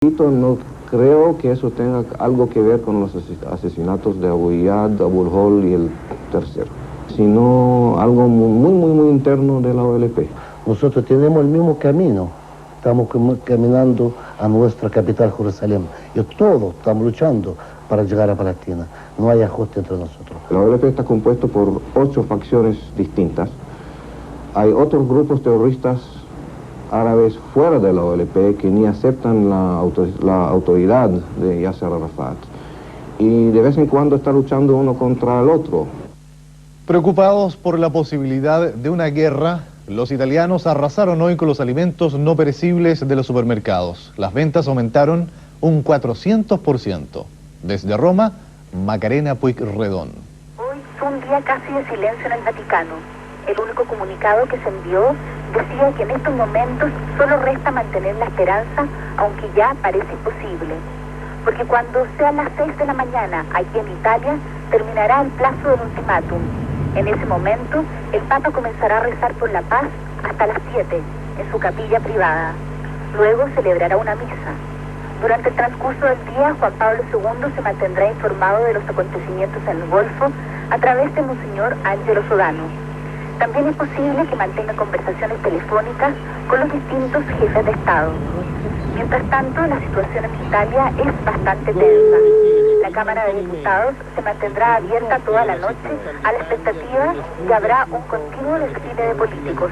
No creo que eso tenga algo que ver con los asesinatos de Abu Iyad, Abu Hol y el tercero, sino algo muy interno de la OLP. Nosotros tenemos el mismo camino, estamos caminando a nuestra capital, Jerusalén, y todos estamos luchando para llegar a Palestina. No hay ajuste entre nosotros. La OLP está compuesto por 8 facciones distintas. Hay otros grupos terroristas árabes fuera de la OLP que ni aceptan la autoridad de Yasser Arafat. Y de vez en cuando está luchando uno contra el otro. Preocupados por la posibilidad de una guerra, los italianos arrasaron hoy con los alimentos no perecibles de los supermercados. Las ventas aumentaron un 400%. Desde Roma, Macarena Puigredón. Hoy fue un día casi de silencio en el Vaticano. El único comunicado que se envió decía que en estos momentos solo resta mantener la esperanza, aunque ya parece imposible. Porque cuando sean las 6 de la mañana aquí en Italia, terminará el plazo del ultimátum. En ese momento, el Papa comenzará a rezar por la paz hasta las 7, en su capilla privada. Luego celebrará una misa. Durante el transcurso del día, Juan Pablo II se mantendrá informado de los acontecimientos en el Golfo a través de Monseñor Angelo Sodano. También es posible que mantenga conversaciones telefónicas con los distintos jefes de Estado. Mientras tanto, la situación en Italia es bastante tensa. La Cámara de Diputados se mantendrá abierta toda la noche a la expectativa de que habrá un continuo desfile de políticos.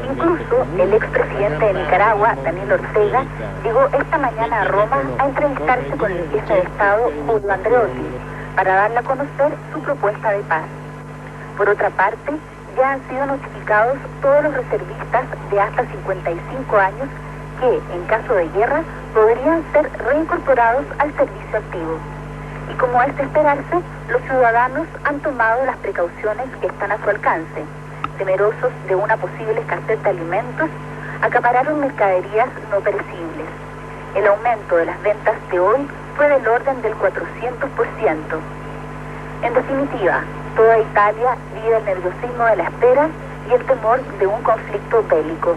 Incluso el expresidente de Nicaragua, Daniel Ortega, llegó esta mañana a Roma a entrevistarse con el jefe de Estado, Julio Andreotti, para darle a conocer su propuesta de paz. Por otra parte, ya han sido notificados todos los reservistas de hasta 55 años que, en caso de guerra, podrían ser reincorporados al servicio activo. Y como es de esperarse, los ciudadanos han tomado las precauciones que están a su alcance. Temerosos de una posible escasez de alimentos, acapararon mercaderías no perecibles. El aumento de las ventas de hoy fue del orden del 400%. En definitiva, toda Italia vive el nerviosismo de la espera y el temor de un conflicto bélico.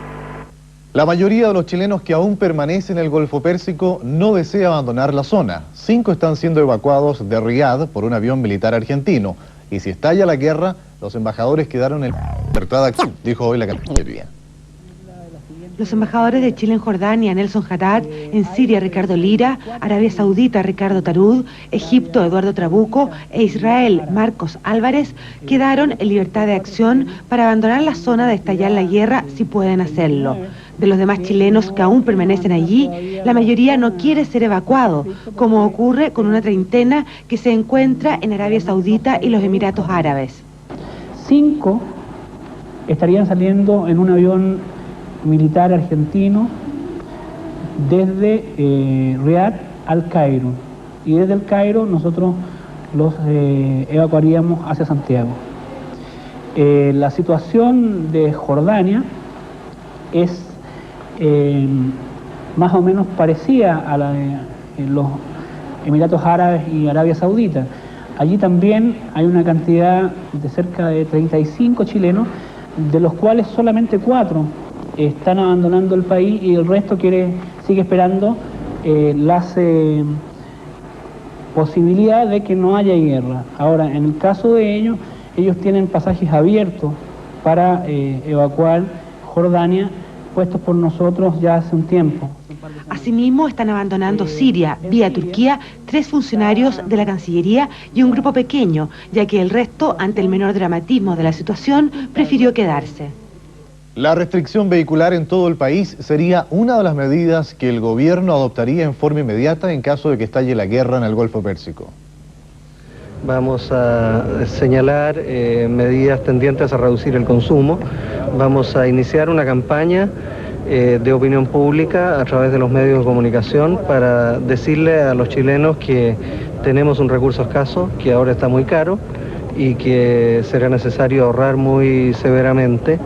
La mayoría de los chilenos que aún permanecen en el Golfo Pérsico no desea abandonar la zona. 5 están siendo evacuados de Riad por un avión militar argentino. Y si estalla la guerra, los embajadores quedaron en libertad aquí, dijo hoy la Cancillería. Los embajadores de Chile en Jordania, Nelson Haddad, en Siria, Ricardo Lira, Arabia Saudita, Ricardo Tarud, Egipto, Eduardo Trabuco, e Israel, Marcos Álvarez, quedaron en libertad de acción para abandonar la zona de estallar la guerra si pueden hacerlo. De los demás chilenos que aún permanecen allí, la mayoría no quiere ser evacuado, como ocurre con una treintena que se encuentra en Arabia Saudita y los Emiratos Árabes. 5 estarían saliendo en un avión militar argentino desde Riad al Cairo, y desde el Cairo nosotros los evacuaríamos hacia Santiago. La situación de Jordania es más o menos parecida a la de los Emiratos Árabes y Arabia Saudita. Allí también hay una cantidad de cerca de 35 chilenos, de los cuales solamente 4 están abandonando el país y el resto sigue esperando las posibilidades de que no haya guerra. Ahora, en el caso de ellos tienen pasajes abiertos para evacuar Jordania, puestos por nosotros ya hace un tiempo. Asimismo, están abandonando Siria, vía Turquía, 3 funcionarios de la Cancillería y un grupo pequeño, ya que el resto, ante el menor dramatismo de la situación, prefirió quedarse. La restricción vehicular en todo el país sería una de las medidas que el gobierno adoptaría en forma inmediata en caso de que estalle la guerra en el Golfo Pérsico. Vamos a señalar medidas tendientes a reducir el consumo. Vamos a iniciar una campaña de opinión pública a través de los medios de comunicación para decirle a los chilenos que tenemos un recurso escaso, que ahora está muy caro y que será necesario ahorrar muy severamente.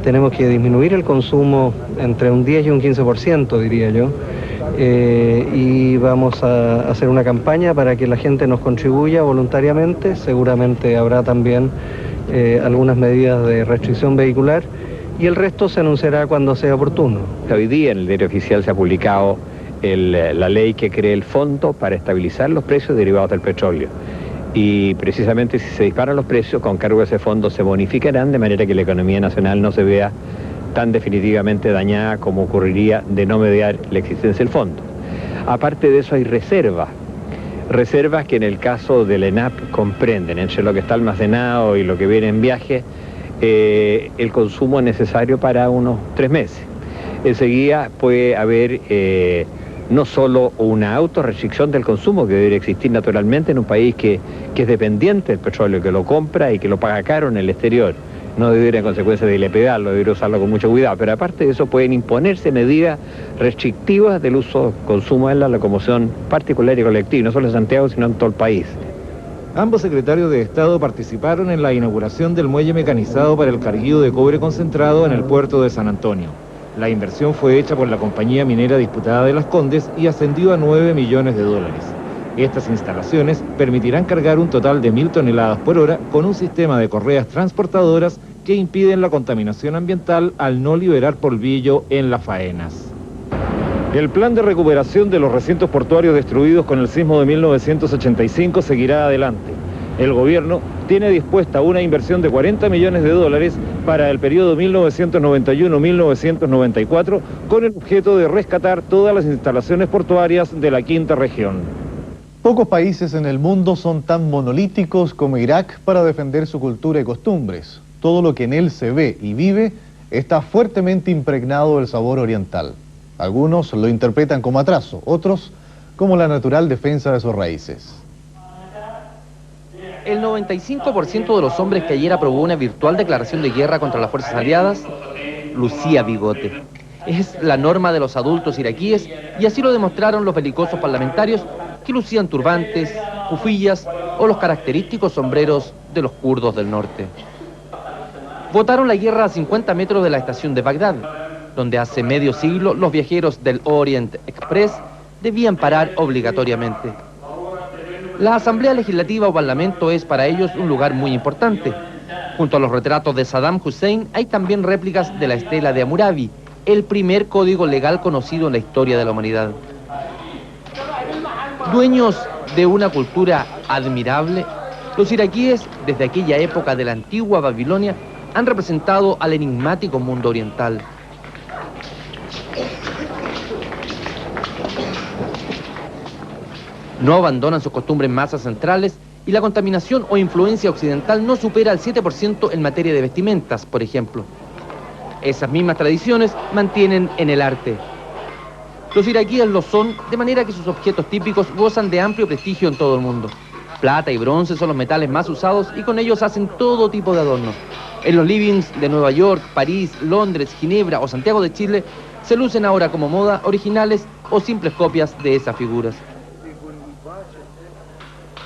Tenemos que disminuir el consumo entre un 10 y un 15%, diría yo. Y vamos a hacer una campaña para que la gente nos contribuya voluntariamente. Seguramente habrá también algunas medidas de restricción vehicular y el resto se anunciará cuando sea oportuno. Hoy día en el diario oficial se ha publicado la ley que cree el fondo para estabilizar los precios derivados del petróleo. Y precisamente si se disparan los precios, con cargo a ese fondo se bonificarán, de manera que la economía nacional no se vea tan definitivamente dañada como ocurriría de no mediar la existencia del fondo. Aparte de eso hay reservas que en el caso del ENAP comprenden, entre lo que está almacenado y lo que viene en viaje, el consumo necesario para unos 3 meses. Enseguida puede haber no solo una autorrestricción del consumo, que debería existir naturalmente en un país que es dependiente del petróleo, que lo compra y que lo paga caro en el exterior. No debería en consecuencia de ilepedarlo, debería usarlo con mucho cuidado, pero aparte de eso pueden imponerse medidas restrictivas del uso, consumo en la locomoción particular y colectiva, no solo en Santiago, sino en todo el país. Ambos secretarios de Estado participaron en la inauguración del muelle mecanizado para el carguío de cobre concentrado en el puerto de San Antonio. La inversión fue hecha por la compañía minera Disputada de Las Condes y ascendió a 9 millones de dólares. Estas instalaciones permitirán cargar un total de 1000 toneladas por hora con un sistema de correas transportadoras que impiden la contaminación ambiental al no liberar polvillo en las faenas. El plan de recuperación de los recintos portuarios destruidos con el sismo de 1985 seguirá adelante. El gobierno tiene dispuesta una inversión de 40 millones de dólares para el periodo 1991-1994 con el objeto de rescatar todas las instalaciones portuarias de la quinta región. Pocos países en el mundo son tan monolíticos como Irak para defender su cultura y costumbres. Todo lo que en él se ve y vive está fuertemente impregnado del sabor oriental. Algunos lo interpretan como atraso, otros como la natural defensa de sus raíces. El 95% de los hombres que ayer aprobó una virtual declaración de guerra contra las fuerzas aliadas lucía bigote. Es la norma de los adultos iraquíes y así lo demostraron los belicosos parlamentarios que lucían turbantes, pufillas o los característicos sombreros de los kurdos del norte. Votaron la guerra a 50 metros de la estación de Bagdad, donde hace medio siglo los viajeros del Orient Express debían parar obligatoriamente. La Asamblea Legislativa o Parlamento es para ellos un lugar muy importante. Junto a los retratos de Saddam Hussein hay también réplicas de la estela de Hammurabi, el primer código legal conocido en la historia de la humanidad. Dueños de una cultura admirable, los iraquíes, desde aquella época de la antigua Babilonia, han representado al enigmático mundo oriental. No abandonan sus costumbres más ancestrales y la contaminación o influencia occidental no supera el 7% en materia de vestimentas, por ejemplo. Esas mismas tradiciones mantienen en el arte. Los iraquíes lo son, de manera que sus objetos típicos gozan de amplio prestigio en todo el mundo. Plata y bronce son los metales más usados y con ellos hacen todo tipo de adornos. En los livings de Nueva York, París, Londres, Ginebra o Santiago de Chile se lucen ahora como moda originales o simples copias de esas figuras.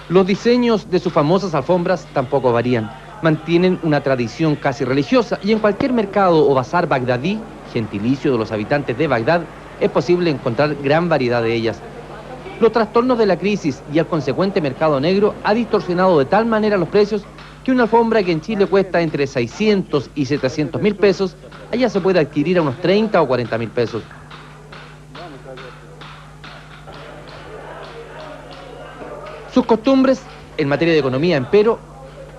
Los diseños de sus famosas alfombras tampoco varían. Mantienen una tradición casi religiosa y en cualquier mercado o bazar bagdadí, gentilicio de los habitantes de Bagdad, es posible encontrar gran variedad de ellas. Los trastornos de la crisis y el consecuente mercado negro ha distorsionado de tal manera los precios que una alfombra que en Chile cuesta entre 600 y 700 mil pesos, allá se puede adquirir a unos 30 o 40 mil pesos. Sus costumbres en materia de economía, empero,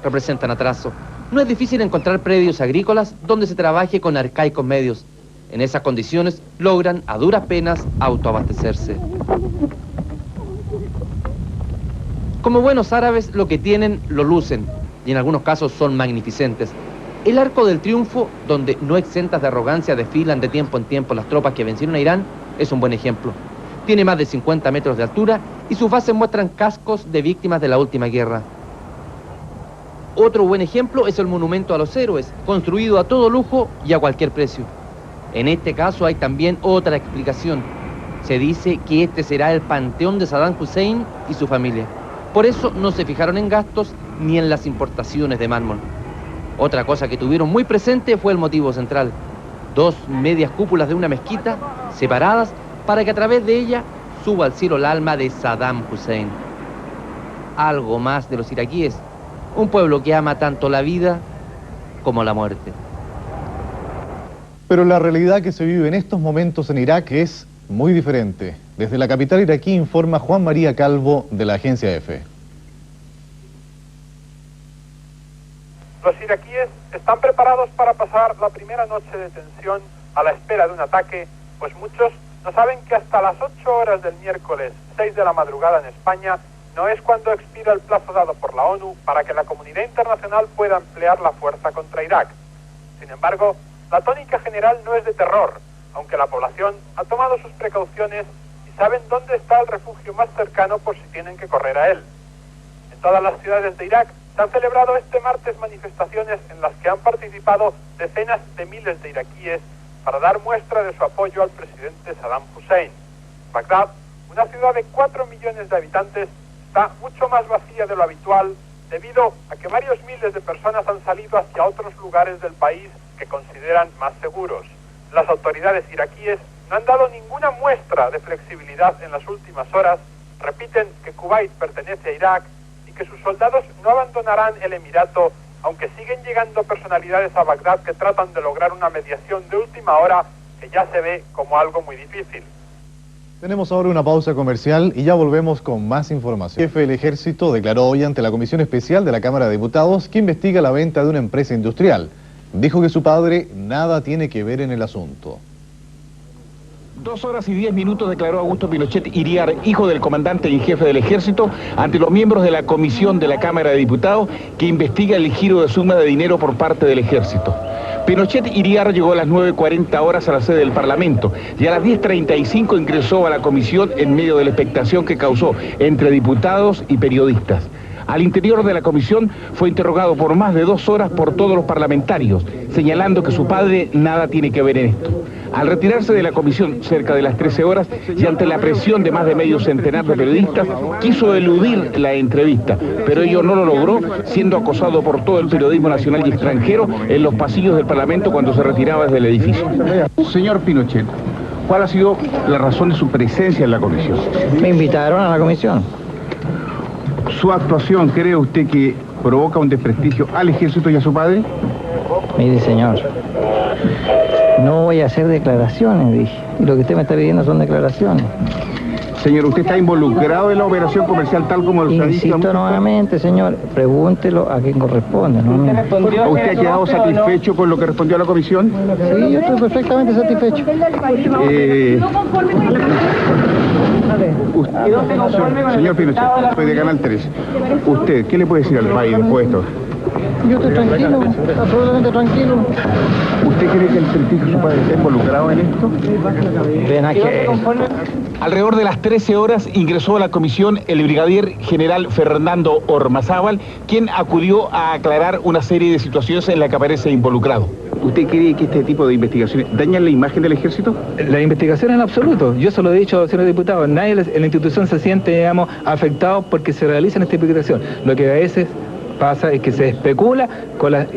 representan atraso. No es difícil encontrar predios agrícolas donde se trabaje con arcaicos medios. En esas condiciones logran a duras penas autoabastecerse. Como buenos árabes, lo que tienen lo lucen y en algunos casos son magnificentes. El Arco del Triunfo, donde no exentas de arrogancia desfilan de tiempo en tiempo las tropas que vencieron a Irán, es un buen ejemplo. Tiene más de 50 metros de altura y sus bases muestran cascos de víctimas de la última guerra. Otro buen ejemplo es el monumento a los héroes, construido a todo lujo y a cualquier precio. En este caso hay también otra explicación. Se dice que este será el panteón de Saddam Hussein y su familia. Por eso no se fijaron en gastos ni en las importaciones de mármol. Otra cosa que tuvieron muy presente fue el motivo central. 2 medias cúpulas de una mezquita separadas para que a través de ella suba al cielo el alma de Saddam Hussein. Algo más de los iraquíes, un pueblo que ama tanto la vida como la muerte. Pero la realidad que se vive en estos momentos en Irak es muy diferente. Desde la capital iraquí informa Juan María Calvo de la agencia EFE. Los iraquíes están preparados para pasar la primera noche de tensión a la espera de un ataque, pues muchos no saben que hasta las 8 horas del miércoles 6 de la madrugada en España no es cuando expira el plazo dado por la ONU para que la comunidad internacional pueda emplear la fuerza contra Irak. Sin embargo, la tónica general no es de terror, aunque la población ha tomado sus precauciones y saben dónde está el refugio más cercano por si tienen que correr a él. En todas las ciudades de Irak se han celebrado este martes manifestaciones en las que han participado decenas de miles de iraquíes para dar muestra de su apoyo al presidente Saddam Hussein. Bagdad, una ciudad de 4 millones de habitantes, está mucho más vacía de lo habitual debido a que varios miles de personas han salido hacia otros lugares del país que consideran más seguros. Las autoridades iraquíes no han dado ninguna muestra de flexibilidad en las últimas horas, repiten que Kuwait pertenece a Irak y que sus soldados no abandonarán el emirato, aunque siguen llegando personalidades a Bagdad que tratan de lograr una mediación de última hora que ya se ve como algo muy difícil. Tenemos ahora una pausa comercial y ya volvemos con más información. El jefe del Ejército declaró hoy ante la Comisión Especial de la Cámara de Diputados que investiga la venta de una empresa industrial. Dijo que su padre nada tiene que ver en el asunto. 2 horas y 10 minutos declaró Augusto Pinochet Iriar, hijo del comandante en jefe del Ejército, ante los miembros de la Comisión de la Cámara de Diputados que investiga el giro de suma de dinero por parte del Ejército. Pinochet Iriar llegó a las 9:40 horas a la sede del Parlamento y a las 10:35 ingresó a la comisión en medio de la expectación que causó entre diputados y periodistas. Al interior de la comisión fue interrogado por más de 2 horas por todos los parlamentarios, señalando que su padre nada tiene que ver en esto. Al retirarse de la comisión cerca de las 13 horas y ante la presión de más de medio centenar de periodistas, quiso eludir la entrevista, pero ello no lo logró, siendo acosado por todo el periodismo nacional y extranjero en los pasillos del Parlamento cuando se retiraba desde el edificio. Señor Pinochet, ¿cuál ha sido la razón de su presencia en la comisión? Me invitaron a la comisión. ¿Su actuación cree usted que provoca un desprestigio al Ejército y a su padre? Mire, señor, no voy a hacer declaraciones, dije. Y lo que usted me está pidiendo son declaraciones. Señor, ¿usted está involucrado en la operación comercial tal como lo ha dicho? Insisto nuevamente, señor, pregúntelo a quien corresponde, ¿no? ¿Usted ha quedado satisfecho con lo que respondió a la comisión? Sí, yo estoy perfectamente satisfecho. Señor Pinochet, soy de Canal 3. ¿Usted qué le puede decir al país después de esto? Yo estoy tranquilo, absolutamente tranquilo. ¿Usted cree que el prestigio de su padre está involucrado en esto? Alrededor de las 13 horas ingresó a la comisión el brigadier general Fernando Ormazábal, quien acudió a aclarar una serie de situaciones en las que aparece involucrado. ¿Usted cree que este tipo de investigaciones dañan la imagen del Ejército? La investigación en absoluto. Yo se lo he dicho, señor diputado, nadie en la institución se siente, digamos, afectado porque se realizan esta investigación. Lo que a veces pasa es que se especula con las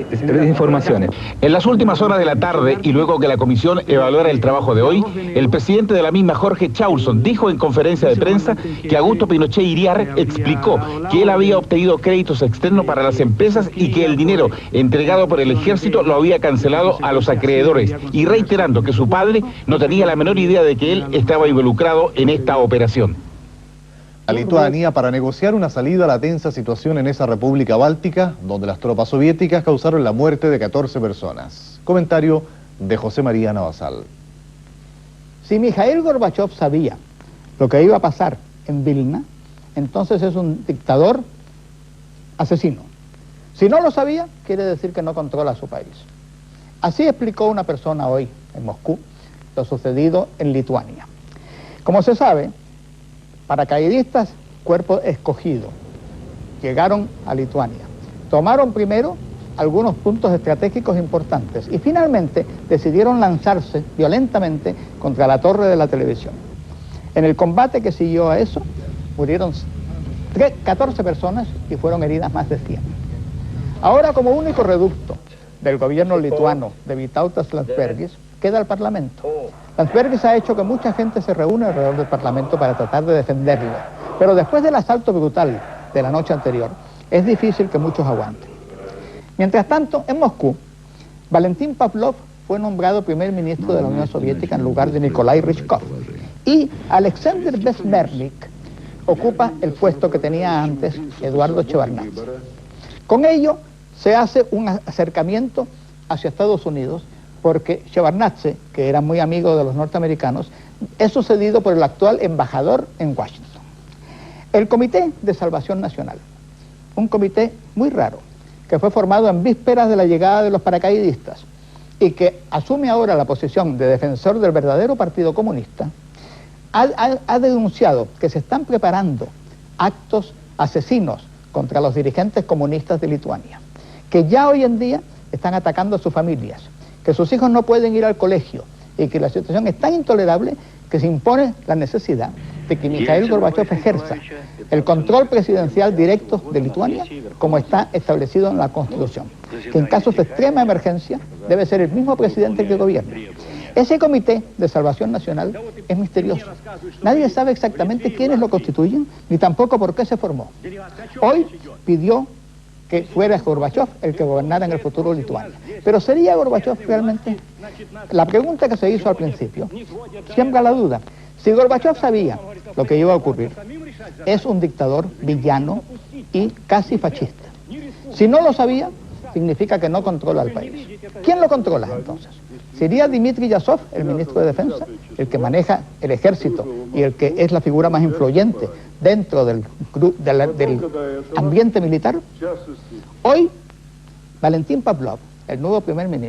informaciones. En las últimas horas de la tarde y luego que la comisión evaluara el trabajo de hoy, el presidente de la misma, Jorge Chausson, dijo en conferencia de prensa que Augusto Pinochet Iriar explicó que él había obtenido créditos externos para las empresas y que el dinero entregado por el Ejército lo había cancelado a los acreedores, y reiterando que su padre no tenía la menor idea de que él estaba involucrado en esta operación. A Lituania para negociar una salida a la tensa situación en esa república báltica, donde las tropas soviéticas causaron la muerte de 14 personas. Comentario de José María Navasal. Si Mikhail Gorbachev sabía lo que iba a pasar en Vilna, entonces es un dictador asesino. Si no lo sabía, quiere decir que no controla su país. Así explicó una persona hoy en Moscú lo sucedido en Lituania. Como se sabe, paracaidistas, cuerpo escogido, llegaron a Lituania. Tomaron primero algunos puntos estratégicos importantes y finalmente decidieron lanzarse violentamente contra la torre de la televisión. En el combate que siguió a eso, murieron 14 personas y fueron heridas más de 100. Ahora, como único reducto del gobierno lituano de Vytautas Landsbergis, queda el Parlamento. Landsbergis ha hecho que mucha gente se reúne alrededor del Parlamento para tratar de defenderlo. Pero después del asalto brutal de la noche anterior, es difícil que muchos aguanten. Mientras tanto, en Moscú, Valentín Pavlov fue nombrado primer ministro de la Unión Soviética en lugar de Nikolai Ryzhkov. Y Alexander Besmernik ocupa el puesto que tenía antes Eduardo Shevardnadze. Con ello se hace un acercamiento hacia Estados Unidos, porque Shevardnadze, que era muy amigo de los norteamericanos, es sucedido por el actual embajador en Washington. El Comité de Salvación Nacional, un comité muy raro, que fue formado en vísperas de la llegada de los paracaidistas y que asume ahora la posición de defensor del verdadero Partido Comunista, ha denunciado que se están preparando actos asesinos contra los dirigentes comunistas de Lituania, que ya hoy en día están atacando a sus familias, que sus hijos no pueden ir al colegio y que la situación es tan intolerable que se impone la necesidad de que Mikhail Gorbachev ejerza el control presidencial directo de Lituania como está establecido en la Constitución, que en casos de extrema emergencia debe ser el mismo presidente el que gobierne. Ese Comité de Salvación Nacional es misterioso. Nadie sabe exactamente quiénes lo constituyen, ni tampoco por qué se formó. Hoy pidió que fuera Gorbachev el que gobernara en el futuro Lituania. Pero ¿sería Gorbachev realmente? La pregunta que se hizo al principio siembra la duda. Si Gorbachev sabía lo que iba a ocurrir, es un dictador villano y casi fascista. Si no lo sabía, significa que no controla el país. ¿Quién lo controla entonces? ¿Sería Dmitry Yazov, el ministro de Defensa, el que maneja el ejército y el que es la figura más influyente dentro del ambiente militar? Hoy, Valentín Pavlov, el nuevo primer ministro,